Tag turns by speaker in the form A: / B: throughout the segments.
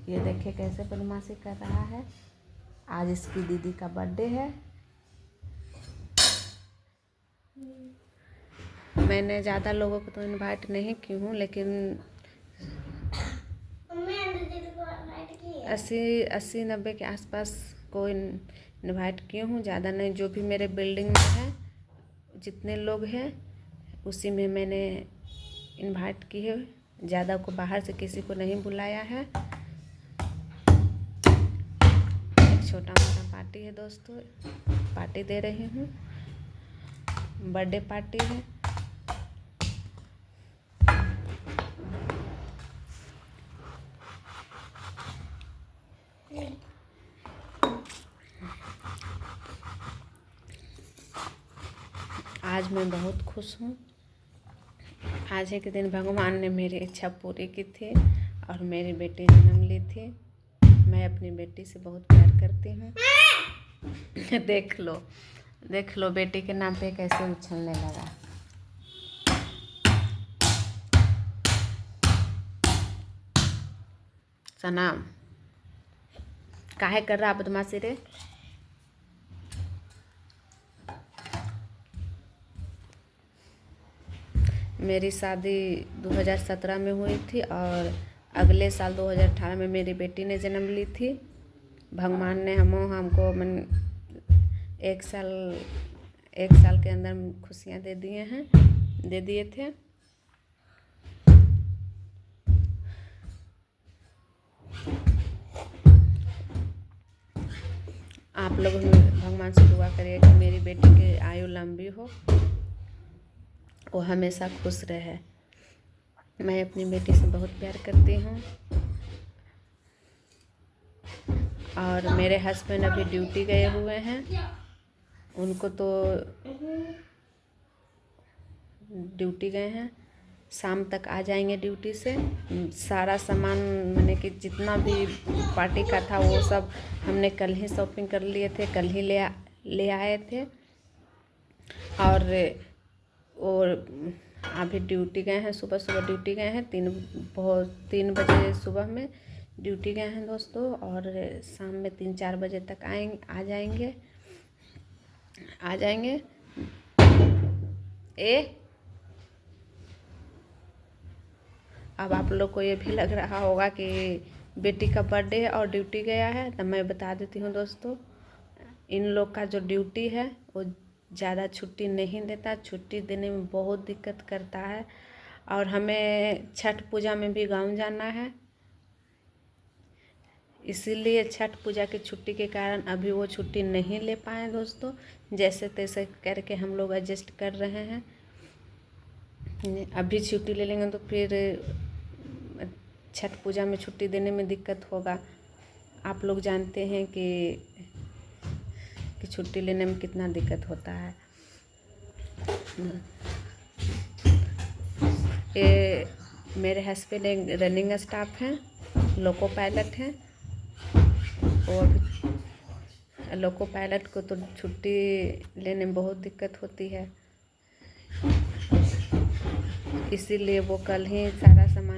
A: ये देखिए कैसे बदमाशी कर रहा है। आज इसकी दीदी का बर्थडे है। मैंने ज़्यादा लोगों को तो इनवाइट नहीं की हूँ, लेकिन 80-90 के आसपास को इनवाइट की हूँ, ज़्यादा नहीं। जो भी मेरे बिल्डिंग में है जितने लोग हैं उसी में मैंने इनवाइट की है। ज़्यादा को बाहर से किसी को नहीं बुलाया है। एक छोटा मोटा पार्टी है दोस्तों, पार्टी दे रही हूँ, बर्थडे पार्टी है। आज मैं बहुत खुश हूँ। आज एक दिन भगवान ने मेरी इच्छा पूरी की थी और मेरी बेटी जन्म ली थी। मैं अपनी बेटी से बहुत प्यार करती हूँ। देख लो बेटी के नाम पे कैसे उछलने लगा। सनाम काहे कर रहा बदमाशी रे। मेरी शादी 2017 में हुई थी और अगले साल 2018 में मेरी बेटी ने जन्म ली थी। भगवान ने हमको एक साल के अंदर खुशियाँ दे दिए थे। आप लोग भगवान से दुआ करिए कि मेरी बेटी की आयु लंबी हो, वो हमेशा खुश रहे। मैं अपनी बेटी से बहुत प्यार करती हूँ। और मेरे हस्बैंड अभी ड्यूटी गए हुए हैं। उनको तो ड्यूटी गए हैं, शाम तक आ जाएंगे ड्यूटी से। सारा सामान मैंने कि जितना भी पार्टी का था वो सब हमने कल ही शॉपिंग कर लिए थे, कल ही ले आए थे। और अभी ड्यूटी गए हैं, सुबह ड्यूटी गए हैं। 3 बजे सुबह में ड्यूटी गए हैं दोस्तों, और शाम में 3-4 बजे तक आ जाएंगे। अब आप लोग को ये भी लग रहा होगा कि बेटी का बर्थडे है और ड्यूटी गया है, तो मैं बता देती हूँ दोस्तों। इन लोग का जो ड्यूटी है वो ज़्यादा छुट्टी नहीं देता, छुट्टी देने में बहुत दिक्कत करता है। और हमें छठ पूजा में भी गाँव जाना है, इसीलिए छठ पूजा की छुट्टी के कारण अभी वो छुट्टी नहीं ले पाए दोस्तों। जैसे तैसे करके हम लोग एडजस्ट कर रहे हैं। अभी छुट्टी ले लेंगे तो फिर छठ पूजा में छुट्टी देने में दिक्कत होगा। आप लोग जानते हैं कि छुट्टी लेने में कितना दिक्कत होता है। ये मेरे हस्बैंड एक रनिंग स्टाफ हैं, लोको पायलट हैं। और लोको पायलट को तो छुट्टी लेने में बहुत दिक्कत होती है, इसीलिए वो कल ही सारा सामान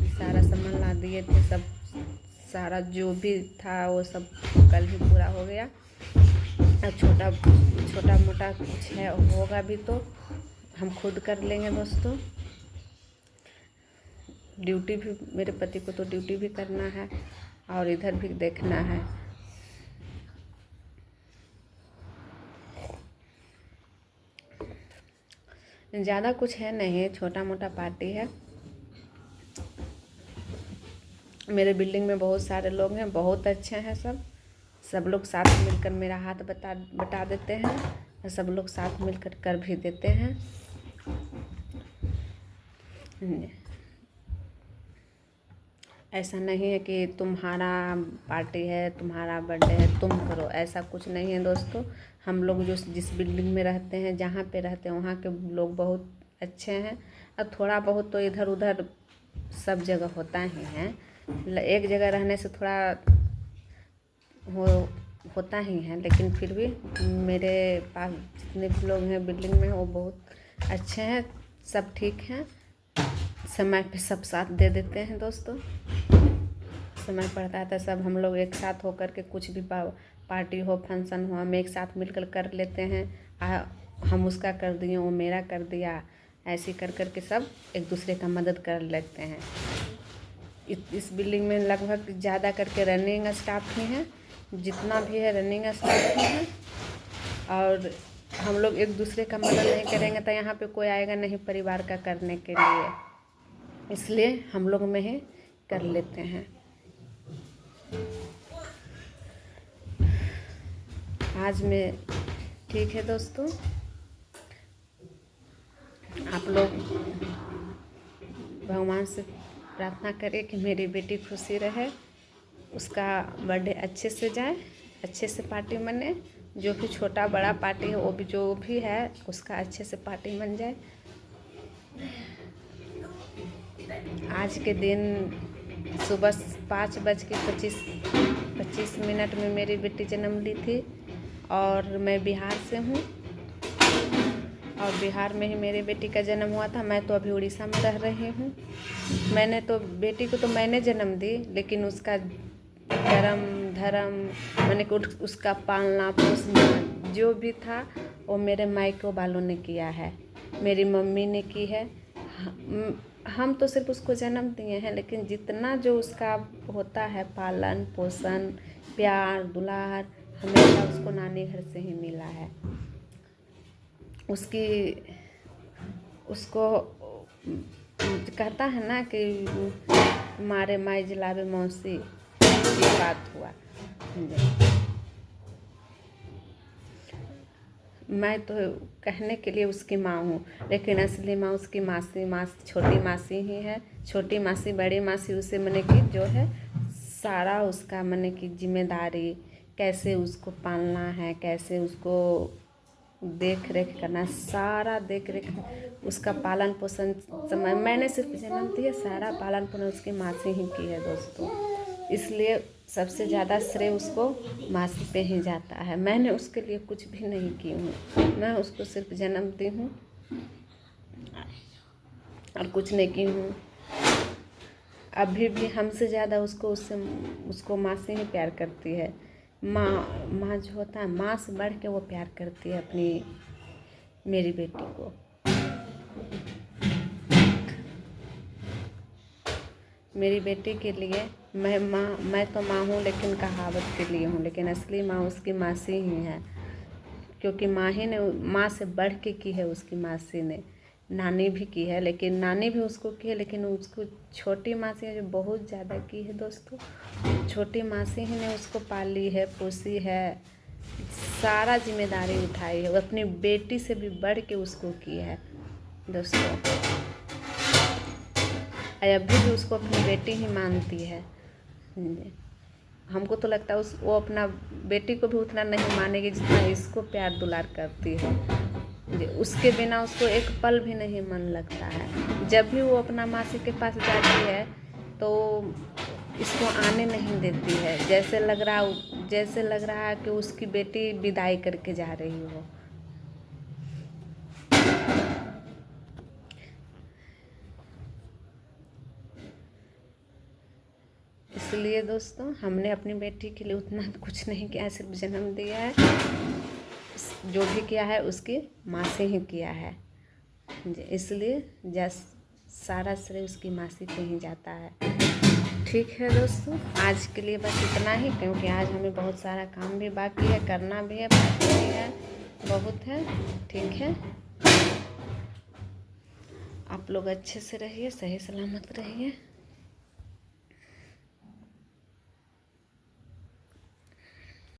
A: सारा सामान ला दिए थे। सब सारा जो भी था वो सब कल ही पूरा हो गया। अब छोटा मोटा कुछ है होगा भी तो हम खुद कर लेंगे दोस्तों। ड्यूटी भी मेरे पति को तो ड्यूटी भी करना है और इधर भी देखना है। ज़्यादा कुछ है नहीं, छोटा मोटा पार्टी है। मेरे बिल्डिंग में बहुत सारे लोग हैं, बहुत अच्छे हैं सब लोग साथ मिलकर मेरा हाथ बटा देते हैं। सब लोग साथ मिलकर कर भी देते हैं। ऐसा नहीं है कि तुम्हारा पार्टी है, तुम्हारा बर्थडे है, तुम करो, ऐसा कुछ नहीं है दोस्तों। हम लोग जिस बिल्डिंग में रहते हैं, जहाँ पे रहते हैं, वहाँ के लोग बहुत अच्छे हैं। और थोड़ा बहुत तो इधर उधर सब जगह होता ही है। एक जगह रहने से थोड़ा होता ही है, लेकिन फिर भी मेरे पास जितने भी लोग हैं बिल्डिंग में वो बहुत अच्छे हैं, सब ठीक हैं। समय पे सब साथ दे देते हैं दोस्तों। समय पड़ता है तो सब हम लोग एक साथ होकर के कुछ भी पार्टी हो, फंक्शन हो, हम एक साथ मिलकर कर लेते हैं। हम उसका कर दिए, वो मेरा कर दिया, ऐसे कर कर के सब एक दूसरे का मदद कर लेते हैं। इस बिल्डिंग में लगभग ज़्यादा करके रनिंग स्टाफ ही हैं, जितना भी है रनिंग स्टाफ ही है। और हम लोग एक दूसरे का मदद नहीं करेंगे तो यहाँ पे कोई आएगा नहीं परिवार का करने के लिए, इसलिए हम लोग में ही कर लेते हैं। आज में ठीक है दोस्तों, आप लोग भगवान से प्रार्थना करें कि मेरी बेटी खुशी रहे, उसका बर्थडे अच्छे से जाए, अच्छे से पार्टी मने, जो भी छोटा बड़ा पार्टी है वो भी जो भी है उसका अच्छे से पार्टी मन जाए। आज के दिन सुबह 5:25 में मेरी बेटी जन्म ली थी और मैं बिहार से हूँ और बिहार में ही मेरी बेटी का जन्म हुआ था। मैं तो अभी उड़ीसा में रह रही हूँ। मैंने तो बेटी को तो मैंने जन्म दी, लेकिन उसका कर्म धर्म मैंने उसका पालना पोसना जो भी था वो मेरे मायके वालों ने किया है, मेरी मम्मी ने की है। हम तो सिर्फ उसको जन्म दिए हैं, लेकिन जितना जो उसका होता है पालन पोषण प्यार दुलार हमेशा उसको नानी घर से ही मिला है। उसको कहता है ना कि मारे माई जलावे मौसी, ये बात हुआ। मैं तो कहने के लिए उसकी माँ हूँ, लेकिन असली माँ उसकी छोटी मासी ही है। छोटी मासी बड़ी मासी उसे मैंने की जो है सारा उसका मैंने की जिम्मेदारी, कैसे उसको पालना है, कैसे उसको देख रेख करना, सारा देख रेख उसका पालन पोषण समय मैंने सिर्फ जन्म दिया, सारा पालन पोषण उसकी मासी ही की है दोस्तों। इसलिए सबसे ज़्यादा श्रेय उसको मासी पे ही जाता है। मैंने उसके लिए कुछ भी नहीं की हूँ, मैं उसको सिर्फ जन्म दी हूँ और कुछ नहीं की हूँ। अभी भी हमसे ज़्यादा उसको मासी ही प्यार करती है। माँ जो होता है माँ से बढ़ के वो प्यार करती है अपनी मेरी बेटी को। मेरी बेटी के लिए मैं तो माँ हूँ, लेकिन कहावत के लिए हूँ, लेकिन असली माँ उसकी मासी ही है, क्योंकि माँ से बढ़ के की है उसकी मासी ने। नानी भी की है, लेकिन नानी भी उसको की है, लेकिन उसको छोटी मासी ने जो बहुत ज़्यादा की है दोस्तों। छोटी मासी ही ने उसको पाली है पोसी है, सारा जिम्मेदारी उठाई है, वो अपनी बेटी से भी बढ़ के उसको की है दोस्तों। अभी भी उसको अपनी बेटी ही मानती है। हमको तो लगता है वो अपना बेटी को भी उतना नहीं मानेगी जितना इसको प्यार दुलार करती है। उसके बिना उसको एक पल भी नहीं मन लगता है। जब भी वो अपना मासी के पास जाती है तो इसको आने नहीं देती है, जैसे लग रहा है कि उसकी बेटी विदाई करके जा रही हो। इसलिए दोस्तों हमने अपनी बेटी के लिए उतना कुछ नहीं किया, सिर्फ जन्म दिया है। जो भी किया है उसकी माँ से ही किया है, इसलिए सारा श्रेय उसकी मासी पे ही जाता है। ठीक है दोस्तों, आज के लिए बस इतना ही, क्योंकि आज हमें बहुत सारा काम भी बाकी है, करना भी है, पार्टी भी है, बहुत है। ठीक है, आप लोग अच्छे से रहिए, सही सलामत रहिए।